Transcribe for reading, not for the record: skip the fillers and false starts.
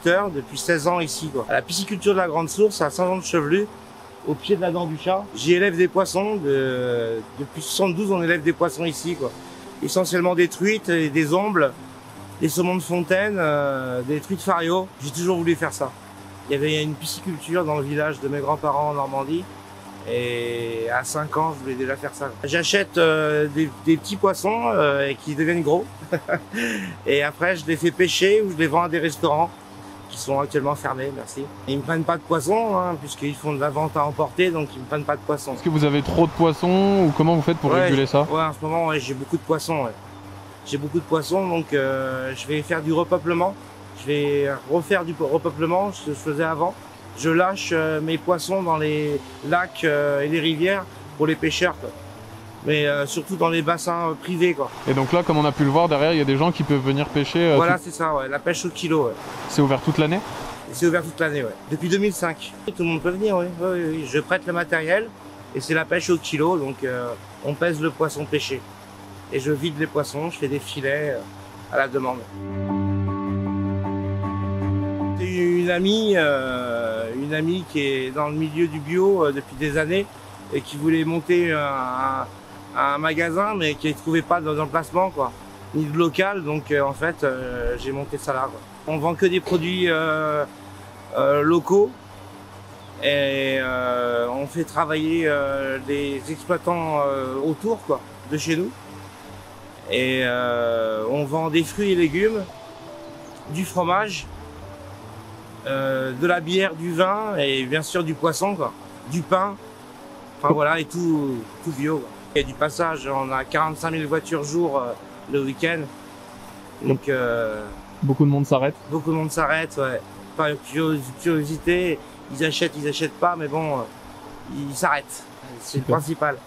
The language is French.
pisciculteur depuis 16 ans ici, quoi. À la pisciculture de la Grande Source, à Saint-Jean-de-Chevelu, au pied de la Dent du Chat. J'y élève des poissons. Depuis 72, on élève des poissons ici, quoi. Essentiellement des truites et des ombles, des saumons de fontaine, des truites fario. J'ai toujours voulu faire ça. Il y avait une pisciculture dans le village de mes grands-parents en Normandie. Et à 5 ans, je voulais déjà faire ça. J'achète des petits poissons qui deviennent gros. Et après, je les fais pêcher ou je les vends à des restaurants qui sont actuellement fermés, merci. Ils me prennent pas de poissons, hein, puisqu'ils font de la vente à emporter, donc ils me prennent pas de poissons. Est-ce que vous avez trop de poissons ou comment vous faites pour réguler ça? Ouais, en ce moment, ouais, j'ai beaucoup de poissons. Ouais. J'ai beaucoup de poissons, donc je vais faire du repeuplement. Je vais refaire du repeuplement, ce que je faisais avant. Je lâche mes poissons dans les lacs et les rivières pour les pêcheurs, quoi. Mais surtout dans les bassins privés, quoi. Et donc là, comme on a pu le voir derrière, il y a des gens qui peuvent venir pêcher. Voilà, c'est ça, ouais, la pêche au kilo. Ouais. C'est ouvert toute l'année? C'est ouvert toute l'année, ouais. Depuis 2005. Tout le monde peut venir, oui. Oui. Je prête le matériel et c'est la pêche au kilo, donc on pèse le poisson pêché. Et je vide les poissons, je fais des filets à la demande. Une amie qui est dans le milieu du bio depuis des années et qui voulait monter un magasin mais qui ne trouvait pas d'emplacement, quoi, ni de local, donc en fait j'ai monté ça là, quoi. On vend que des produits locaux et on fait travailler des exploitants autour, quoi, de chez nous, et on vend des fruits et légumes, du fromage, de la bière, du vin et bien sûr du poisson, quoi, du pain, enfin voilà, et tout bio, quoi. Il y a du passage, on a 45 000 voitures jour le week-end, donc beaucoup de monde s'arrête. Beaucoup de monde s'arrête, ouais. Par curiosité, ils achètent pas, mais bon, ils s'arrêtent, c'est le principal.